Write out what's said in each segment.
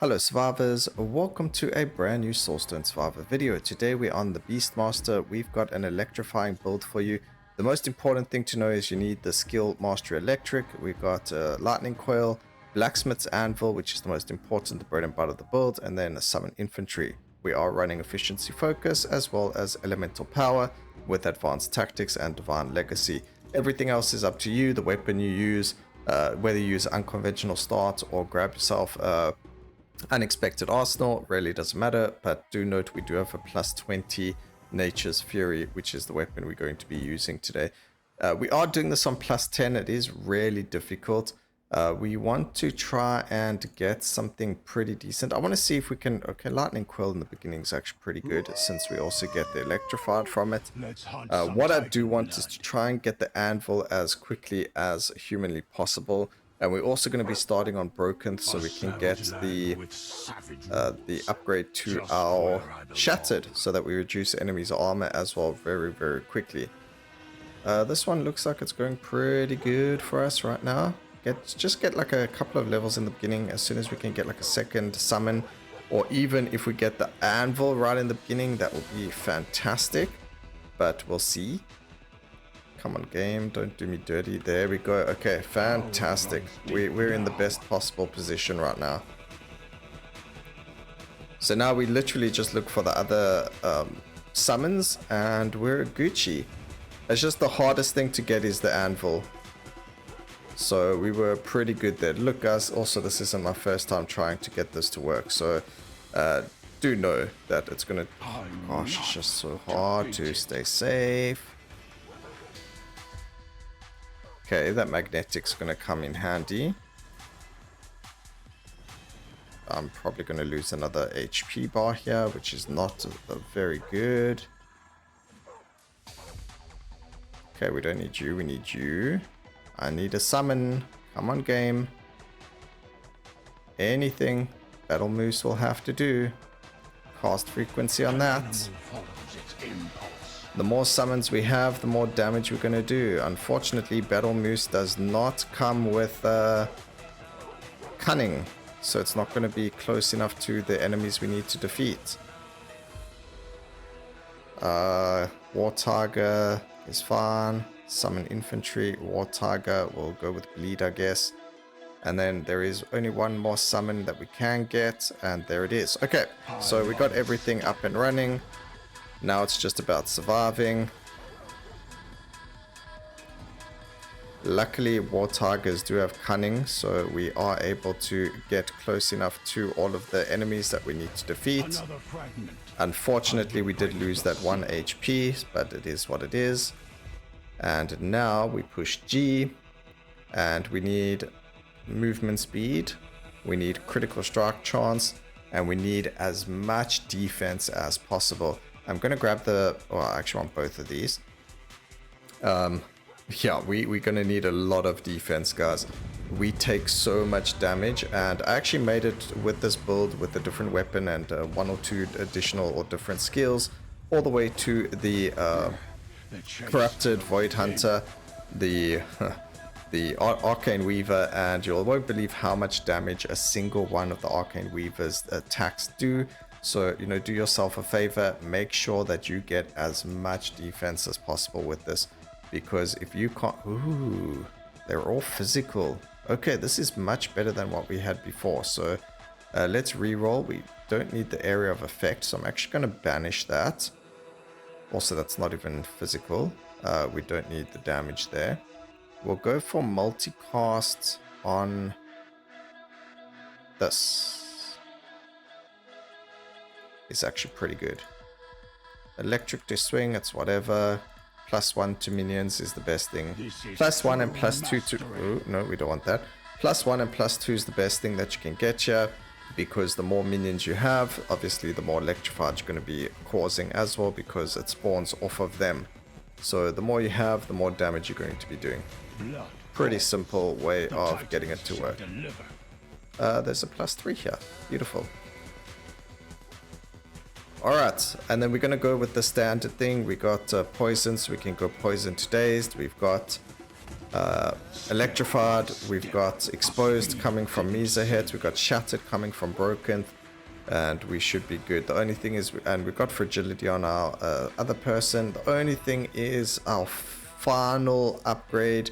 Hello survivors, welcome to a brand new Soulstone survivor video. Today we're on the Beastmaster. We've got an electrifying build for you. The most important thing to know is you need the skill Mastery Electric. We've got a Lightning Coil, Blacksmith's Anvil, which is the most important, the bread and butter of the build, and then a Summon Infantry. We are running Efficiency Focus as well as Elemental Power with Advanced Tactics and Divine Legacy. Everything else is up to you, the weapon you use, whether you use Unconventional Start or grab yourself Unexpected Arsenal, really doesn't matter, but do note we do have a plus 20 Nature's Fury, which is the weapon we're going to be using today. We are doing this on plus 10, it is really difficult. We want to try and get something pretty decent. I want to see if we can, okay, Lightning Quill in the beginning is actually pretty good, since we also get the Electrified from it. What I do want is to try and get the Anvil as quickly as humanly possible. And we're also going to be starting on Broken, so we can get the upgrade to our Shattered, so that we reduce enemies' armor as well very, very quickly. This one looks like it's going pretty good for us right now. Just get like a couple of levels in the beginning. As soon as we can get like a second summon, or even if we get the Anvil right in the beginning, that will be fantastic. But we'll see. Come on, game, don't do me dirty. There we go. Okay, fantastic. We're in the best possible position right now. So now we literally just look for the other summons and we're Gucci. It's just the hardest thing to get is the Anvil. So we were pretty good there. Look guys, also this isn't my first time trying to get this to work. So do know that it's gonna... Gosh, it's just so hard to stay safe. Okay, that magnetic's going to come in handy. I'm probably going to lose another HP bar here, which is not very good. Okay, we don't need you, we need you. I need a summon. Come on, game. Anything Battle Moose will have to do. Cast frequency on that. The more summons we have, the more damage we're going to do. Unfortunately, Battle Moose does not come with Cunning, so it's not going to be close enough to the enemies we need to defeat. War Tiger is fine. Summon Infantry. War Tiger, we'll go with Bleed, I guess. And then there is only one more summon that we can get, and there it is. Okay, so we got everything up and running. Now it's just about surviving. Luckily, War Tigers do have Cunning, so we are able to get close enough to all of the enemies that we need to defeat. Unfortunately, we did lose that 1 HP, but it is what it is. And now we push G, and we need movement speed, we need critical strike chance, and we need as much defense as possible. I'm going to grab the... Oh, I actually want both of these. Yeah, we're going to need a lot of defense, guys. We take so much damage, and I actually made it with this build with a different weapon and 1 or 2 additional or different skills, all the way to the Corrupted Void Hunter, the Arcane Weaver, and you won't believe how much damage a single one of the Arcane Weaver's attacks do. So, you know, do yourself a favor, make sure that you get as much defense as possible with this, because if you can't... Ooh, they're all physical. Okay, this is much better than what we had before. So let's reroll. We don't need the area of effect, so I'm actually going to banish that. Also, that's not even physical. We don't need the damage there. We'll go for multicast on this. It's actually pretty good. Electric to swing, it's whatever. +1 to minions is the best thing. +1 and +2 to... Oh, no, we don't want that. +1 and +2 is the best thing that you can get here, because the more minions you have, obviously the more electrified you're going to be causing as well, because it spawns off of them. So the more you have, the more damage you're going to be doing. Pretty simple way of getting it to work. There's a +3 here. Beautiful. Alright, and then we're going to go with the standard thing. We got poison, so we can go poison to dazed. We've got Electrified, we've got Exposed coming from Misa Hit, we've got Shattered coming from Broken, and we should be good. The only thing is, and we've got Fragility on our other person, the only thing is our final upgrade.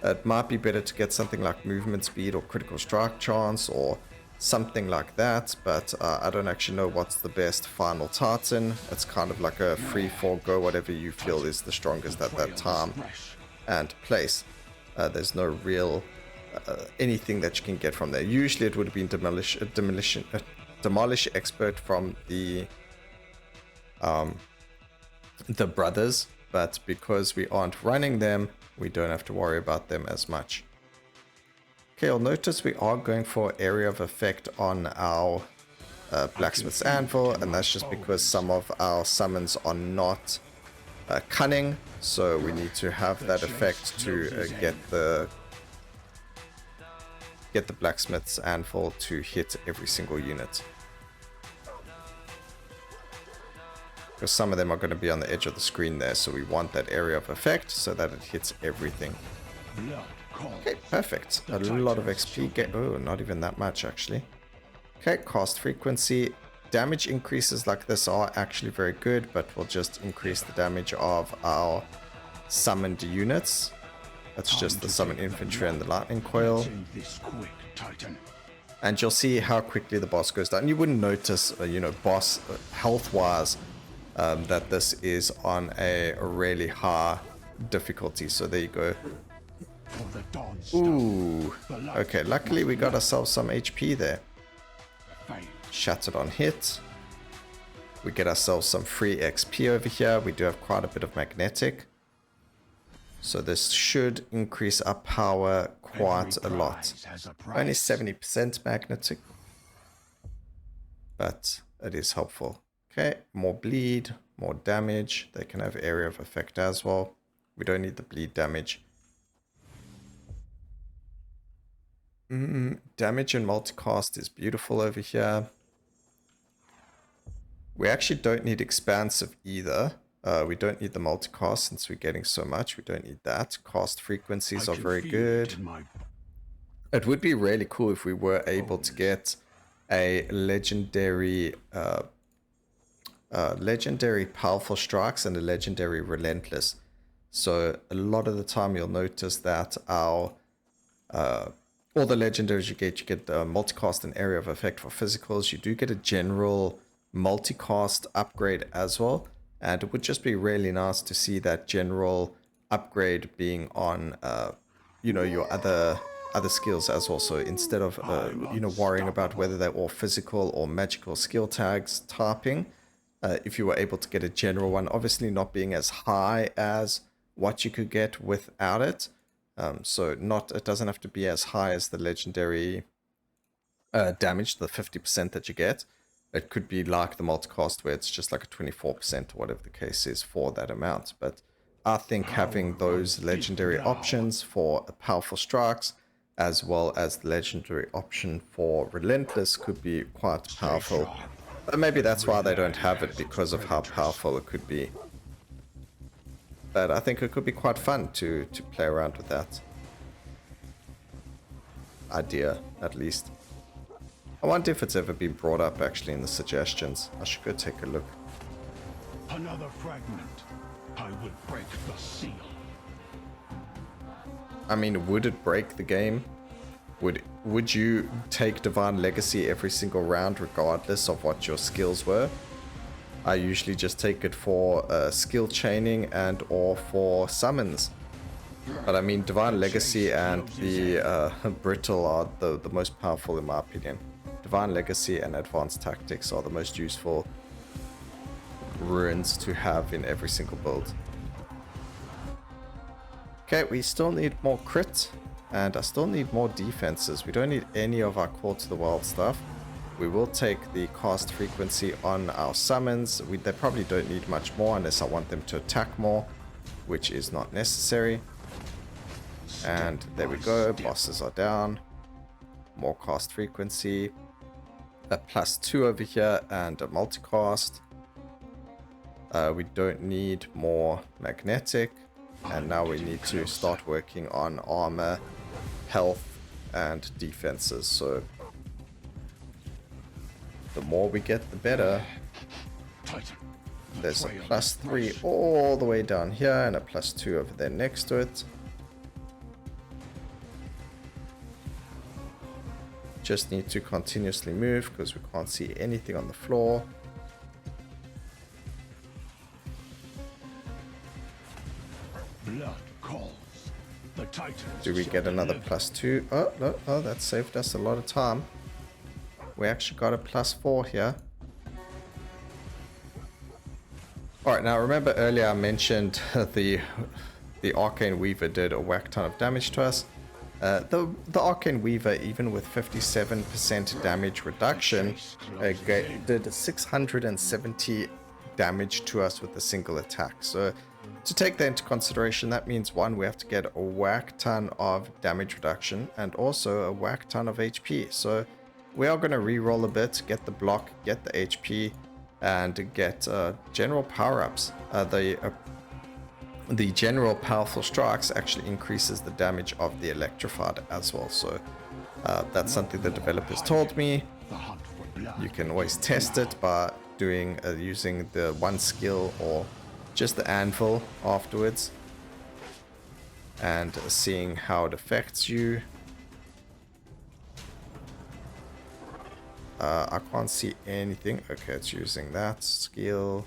It might be better to get something like Movement Speed or Critical Strike Chance or something like that, but I don't actually know what's the best final Titan. It's kind of like a free for go, whatever you feel is the strongest at that time and place. There's no real anything that you can get from there. Usually it would have been Demolish Expert from the brothers, but because we aren't running them, we don't have to worry about them as much. Okay, you'll notice we are going for area of effect on our Blacksmith's Anvil, and that's just because some of our summons are not cunning, so we need to have that effect to get the Blacksmith's Anvil to hit every single unit. Because some of them are going to be on the edge of the screen there, so we want that area of effect so that it hits everything. Okay, perfect. A lot of XP. Oh, not even that much actually. Okay, cast frequency. Damage increases like this are actually very good, but we'll just increase the damage of our summoned units. That's just the summoned infantry and the lightning coil. And you'll see how quickly the boss goes down. You wouldn't notice, you know, boss health-wise, that this is on a really high difficulty. So there you go. Ooh. Okay, luckily we got ourselves some HP there. Shattered on hit. We get ourselves some free XP over here. We do have quite a bit of magnetic. So this should increase our power quite a lot. Only 70% magnetic, but it is helpful. Okay, more bleed, more damage. They can have area of effect as well. We don't need the bleed damage. Damage and multicast is beautiful over here. We actually don't need expansive either. We don't need the multicast since we're getting so much. We don't need that. Cast frequencies are very good. It would be really cool if we were able to get a legendary powerful strikes and a legendary relentless. So a lot of the time you'll notice that our all the legendaries you get multicast and area of effect for physicals. You do get a general multicast upgrade as well, and it would just be really nice to see that general upgrade being on you know, your other skills as well. So instead of you know, worrying about whether they're all physical or magical skill tags typing, if you were able to get a general one, obviously not being as high as what you could get without it. So it doesn't have to be as high as the legendary damage, the 50% that you get. It could be like the multicast where it's just like a 24% or whatever the case is for that amount. But I think having those legendary options for powerful strikes as well as the legendary option for relentless could be quite powerful. But maybe that's why they don't have it, because of how powerful it could be. But I think it could be quite fun to play around with that idea, at least. I wonder if it's ever been brought up actually in the suggestions. I should go take a look. Another fragment. I will break the seal. I mean, would it break the game? Would you take Divine Legacy every single round regardless of what your skills were? I usually just take it for skill chaining and or for summons. But I mean, Divine Legacy and the Brittle are the most powerful in my opinion. Divine Legacy and Advanced Tactics are the most useful runes to have in every single build. Okay, we still need more crit, and I still need more defenses. We don't need any of our Call to the Wild stuff. We will take the cast frequency on our summons. They probably don't need much more unless I want them to attack more, which is not necessary. And there we go, bosses are down. More cast frequency. A +2 over here and a multicast. We don't need more magnetic. And now we need to start working on armor, health, and defenses. So the more we get, the better. There's a +3 all the way down here and a +2 over there next to it. Just need to continuously move because we can't see anything on the floor. Blood calls. The Titans. Do we get another +2? Oh, no, oh, that saved us a lot of time. We actually got a +4 here. Alright, now remember earlier I mentioned the Arcane Weaver did a whack ton of damage to us. The Arcane Weaver, even with 57% damage reduction, did 670 damage to us with a single attack. So to take that into consideration, that means one, we have to get a whack ton of damage reduction and also a whack ton of HP. So we are going to re-roll a bit, get the block, get the HP, and get general power-ups. The general powerful strikes actually increases the damage of the Electrified as well. So that's something the developers told me. You can always test it by doing using the one skill or just the anvil afterwards and seeing how it affects you. I can't see anything. Okay, it's using that skill.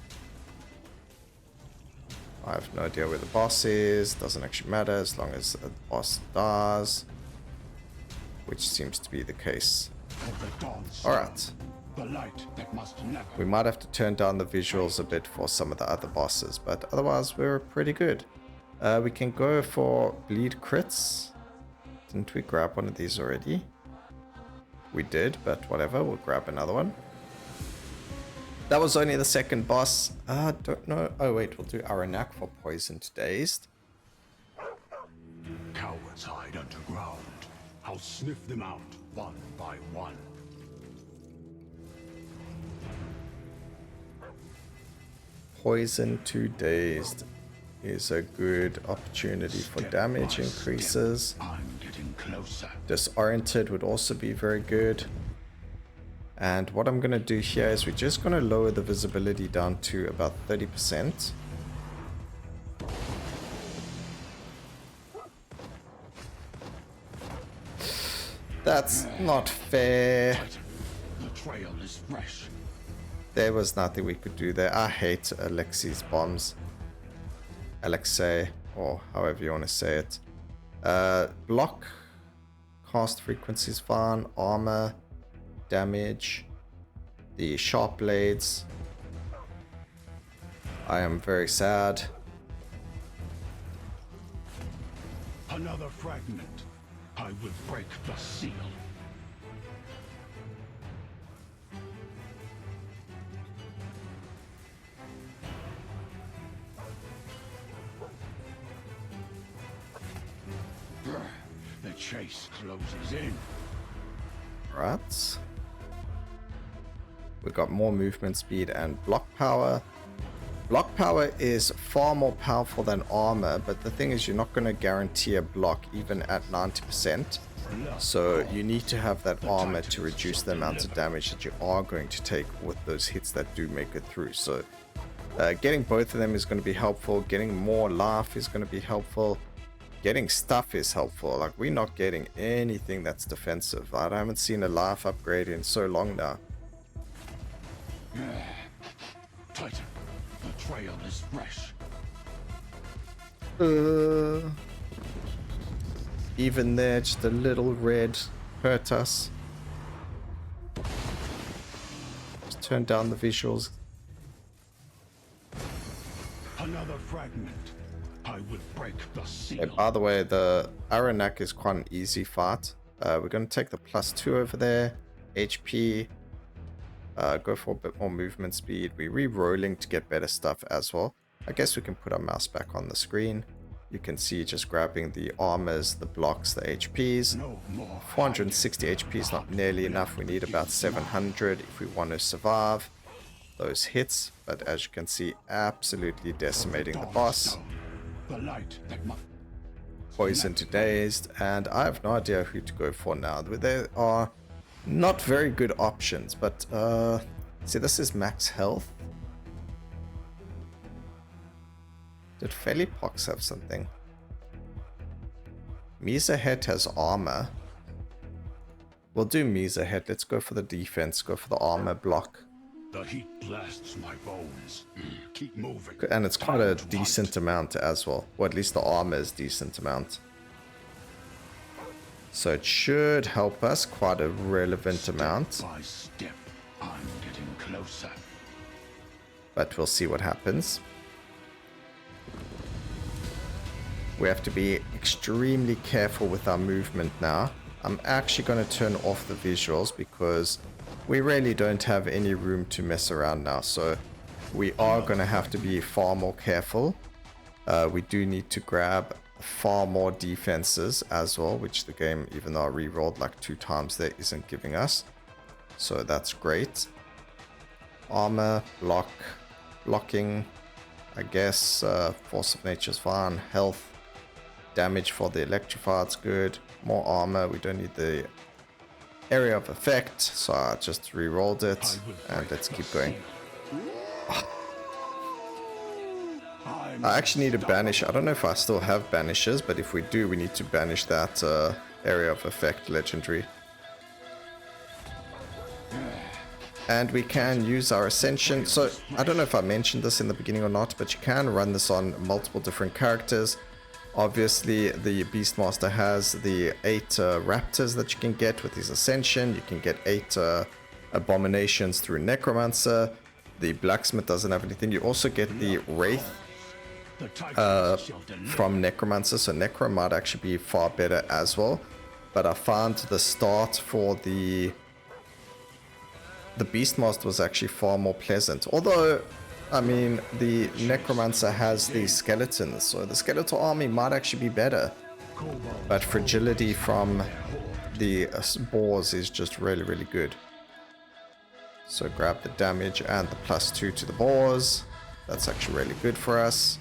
I have no idea where the boss is. Doesn't actually matter as long as the boss dies, which seems to be the case. Alright. We might have to turn down the visuals a bit for some of the other bosses, but otherwise we're pretty good. We can go for bleed crits. Didn't we grab one of these already? We did, but whatever, we'll grab another one. That was only the second boss. Don't know. Oh wait, we'll do Aranak for Poisoned Dazed. Cowards hide underground. I'll sniff them out one by one. Poison to Dazed is a good opportunity for damage increases. I'm getting closer. Disoriented would also be very good. And what I'm going to do here is we're just going to lower the visibility down to about 30%. That's not fair. The trail is fresh. There was nothing we could do there. I hate Alexei's bombs. Alexei, or however you want to say it. Block, cast frequency is fine, armor, damage, the sharp blades. I am very sad. Another fragment. I will break the seal. The chase closes in. Right. We got more movement speed and block power. Block power is far more powerful than armor, but the thing is you're not going to guarantee a block even at 90%. So you need to have that armor to reduce the amount of damage that you are going to take with those hits that do make it through. So getting both of them is going to be helpful. Getting more life is going to be helpful. Getting stuff is helpful. Like, we're not getting anything that's defensive. I haven't seen a life upgrade in so long now. Titan, the trail is fresh. Even there, just a little red hurt us. Just turn down the visuals. Another fragment. I will break the seal. Hey, by the way, the Aranak is quite an easy fight. We're going to take the +2 over there. HP. Go for a bit more movement speed. We're re-rolling to get better stuff as well. I guess we can put our mouse back on the screen. You can see just grabbing the armors, the blocks, the HPs. 460 HP is not nearly enough. We need about 700 if we want to survive those hits. But as you can see, absolutely decimating the boss. The light that must... Poison to dazed, and I have no idea who to go for now. There are not very good options, but see, this is max health. Did Felipox have something? Misa Head has armor. We'll do Misa Head. Let's go for the defense. Go for the armor block. The heat blasts my bones. Keep moving. And it's quite a decent amount as well. Or at least the armor is decent amount. So it should help us quite a relevant amount. Step by step, I'm getting closer. But we'll see what happens. We have to be extremely careful with our movement now. I'm actually going to turn off the visuals because we really don't have any room to mess around now. So we are going to have to be far more careful. We do need to grab far more defenses as well, which the game, even though I re-rolled like 2 times there, isn't giving us. So that's great. Armor, block, blocking, I guess. Force of Nature's fine. Health. Damage for the Electrified's good. More armor. We don't need the area of effect, so I just re-rolled it. And let's keep going. I actually need to banish. I don't know if I still have banishes, but if we do, we need to banish that area of effect legendary. And we can use our ascension. So I don't know if I mentioned this in the beginning or not, but you can run this on multiple different characters. Obviously, the Beastmaster has the 8 raptors that you can get with his ascension. You can get 8 abominations through Necromancer. The blacksmith doesn't have anything. You also get the wraith from Necromancer, so Necro might actually be far better as well. But I found the start for the Beastmaster was actually far more pleasant. Although, I mean, the Necromancer has the skeletons, so the skeletal army might actually be better. But fragility from the boars is just really, really good. So grab the damage and the +2 to the boars. That's actually really good for us.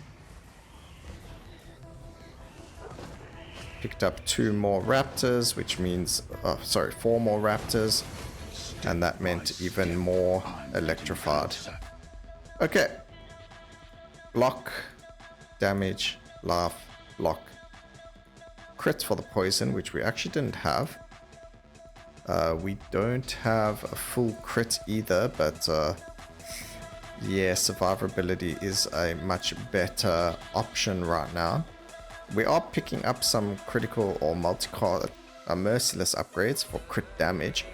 Picked up 2 more raptors, which means, 4 more raptors. And that meant even more electrified. Okay. Block, damage, laugh, block. Crit for the poison, which we actually didn't have. We don't have a full crit either, but yeah, survivability is a much better option right now. We are picking up some critical or multi-card merciless upgrades for crit damage.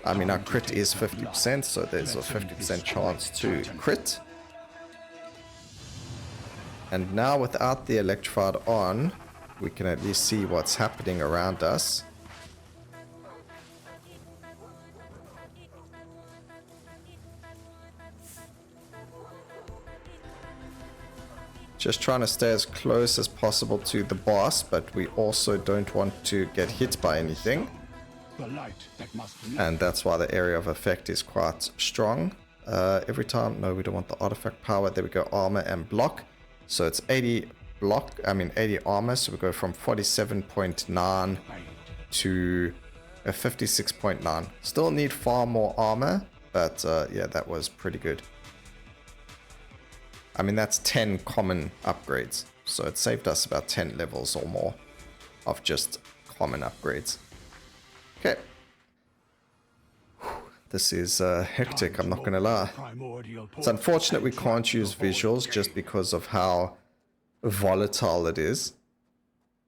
I mean, our crit is 50%, so there's a 50% chance to crit. And now without the Electrified on, we can at least see what's happening around us. Just trying to stay as close as possible to the boss, but we also don't want to get hit by anything. And that's why the area of effect is quite strong. Every time, no, we don't want the artifact power. There we go, armor and block. So it's 80 armor. So we go from 47.9 to 56.9. Still need far more armor, but yeah, that was pretty good. I mean, that's 10 common upgrades. So it saved us about 10 levels or more of just common upgrades. Okay. This is hectic, I'm not going to lie. It's unfortunate we can't use visuals just because of how volatile it is.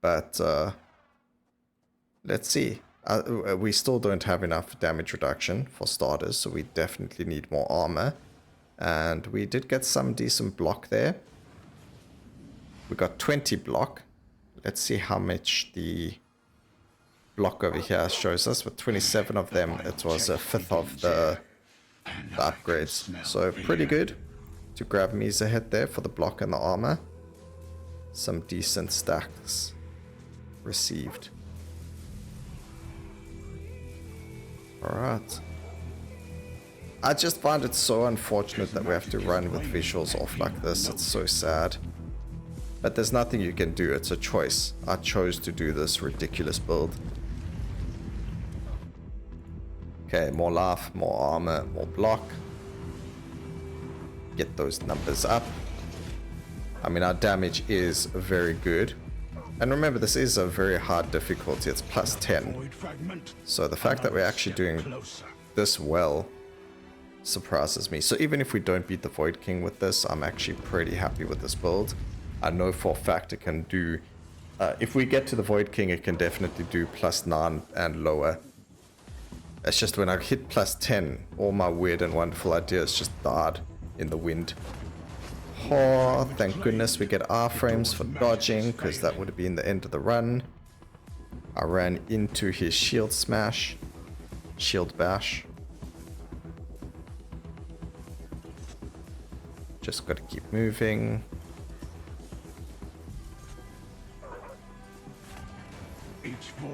But let's see. We still don't have enough damage reduction for starters, so we definitely need more armor. And we did get some decent block there. We got 20 block. Let's see how much the block over here shows us. With 27 of them, it was a fifth of the upgrades. So pretty good to grab Misa Head there for the block and the armor. Some decent stacks received. Alright. I just find it so unfortunate that we have to run with visuals off like this. It's so sad. But there's nothing you can do. It's a choice. I chose to do this ridiculous build. Okay, more life, more armor, more block. Get those numbers up. I mean, our damage is very good. And remember, this is a very hard difficulty. It's plus 10. So the fact that we're actually doing this well surprises me. So even if we don't beat the Void King with this, I'm actually pretty happy with this build. I know for a fact it can do... if we get to the Void King, it can definitely do plus 9 and lower. It's just when I hit plus 10, all my weird and wonderful ideas just died in the wind. Oh, thank goodness we get R-frames for dodging, because that would have been the end of the run. I ran into his shield smash. Shield bash. Just got to keep moving.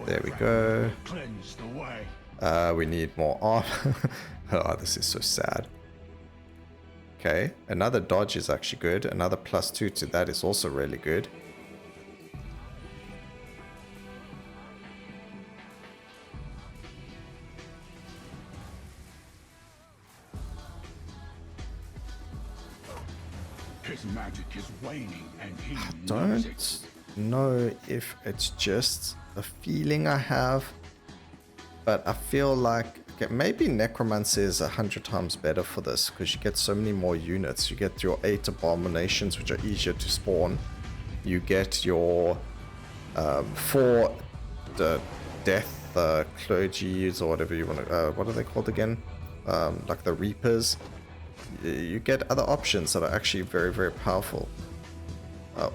There we go. We need more armor. Oh, this is so sad. Okay, another dodge is actually good. Another plus 2 to that is also really good. His magic is waning and he I don't know if it's just a feeling I have, but I feel like okay, maybe Necromancy is 100 times better for this because you get so many more units. You get your 8 abominations, which are easier to spawn. You get your 4 death clergies or whatever you want to. What are they called again? Like the Reapers. You get other options that are actually very, very powerful.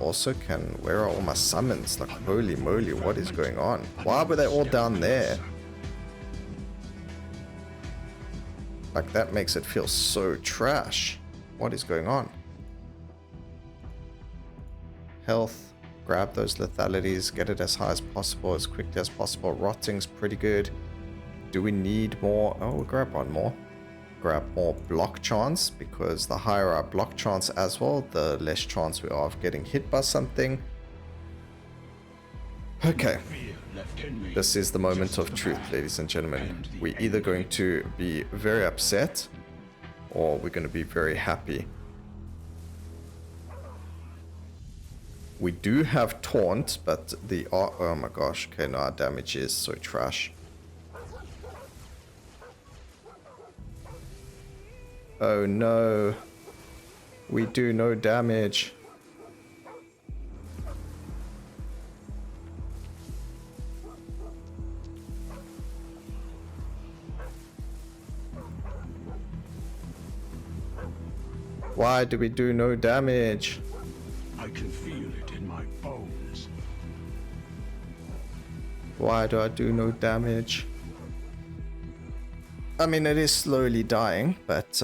Also where are all my summons? Like, holy moly, what is going on? Why were they all down there? Like, that makes it feel so trash. What is going on? Health. Grab those lethalities. Get it as high as possible, as quickly as possible. Rotting's pretty good. Do we need more? Oh, we'll grab one more. Grab more block chance, because the higher our block chance as well, the less chance we are of getting hit by something. Okay. This is the moment of truth, ladies and gentlemen. We're either going to be very upset or we're going to be very happy. We do have taunt, but the oh my gosh, okay, no, our damage is so trash. Oh no, we do no damage. Why do we do no damage? I can feel it in my bones. Why do I do no damage? I mean, it is slowly dying, but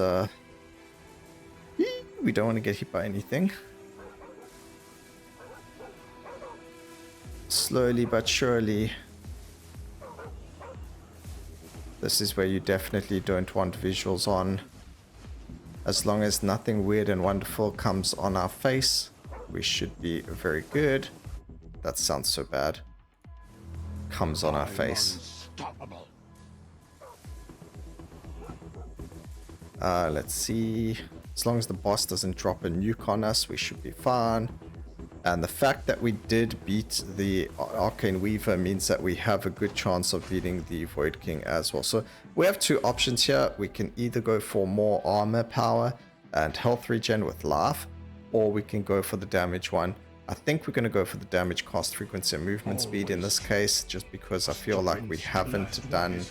we don't want to get hit by anything. Slowly but surely. This is where you definitely don't want visuals on. As long as nothing weird and wonderful comes on our face, we should be very good. That sounds so bad. Comes on our face. Let's see. As long as the boss doesn't drop a nuke on us, we should be fine. And the fact that we did beat the Arcane Weaver means that we have a good chance of beating the Void King as well. So we have two options here. We can either go for more armor power and health regen with life, or we can go for the damage one. I think we're going to go for the damage, cost, frequency, and movement speed in this case, just because I feel like we haven't done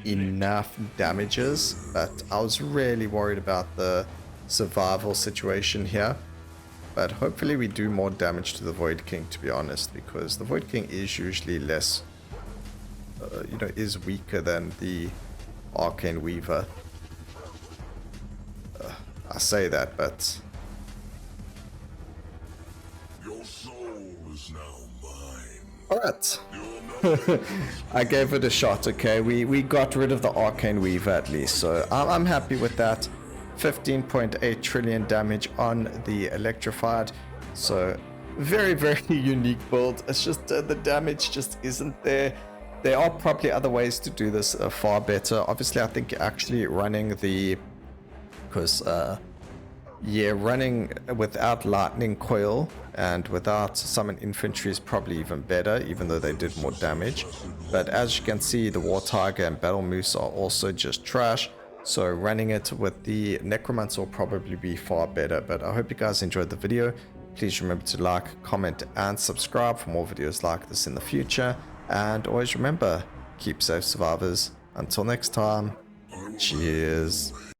enough damages. But I was really worried about the survival situation here. But hopefully we do more damage to the Void King, to be honest, because the Void King is usually less, is weaker than the Arcane Weaver. I say that, but... Your soul is now mine. Alright. I gave it a shot, okay? We got rid of the Arcane Weaver at least, so I'm happy with that. 15.8 trillion damage on the Electrified. So very, very unique build. It's just the damage just isn't there. There are probably other ways to do this far better. Obviously, I think actually running the... Because, yeah, running without lightning coil and without summon infantry is probably even better, even though they did more damage. But as you can see, the War Tiger and Battle Moose are also just trash. So running it with the Necromancer will probably be far better. But I hope you guys enjoyed the video. Please remember to like, comment, and subscribe for more videos like this in the future. And always remember, keep safe, survivors. Until next time, cheers.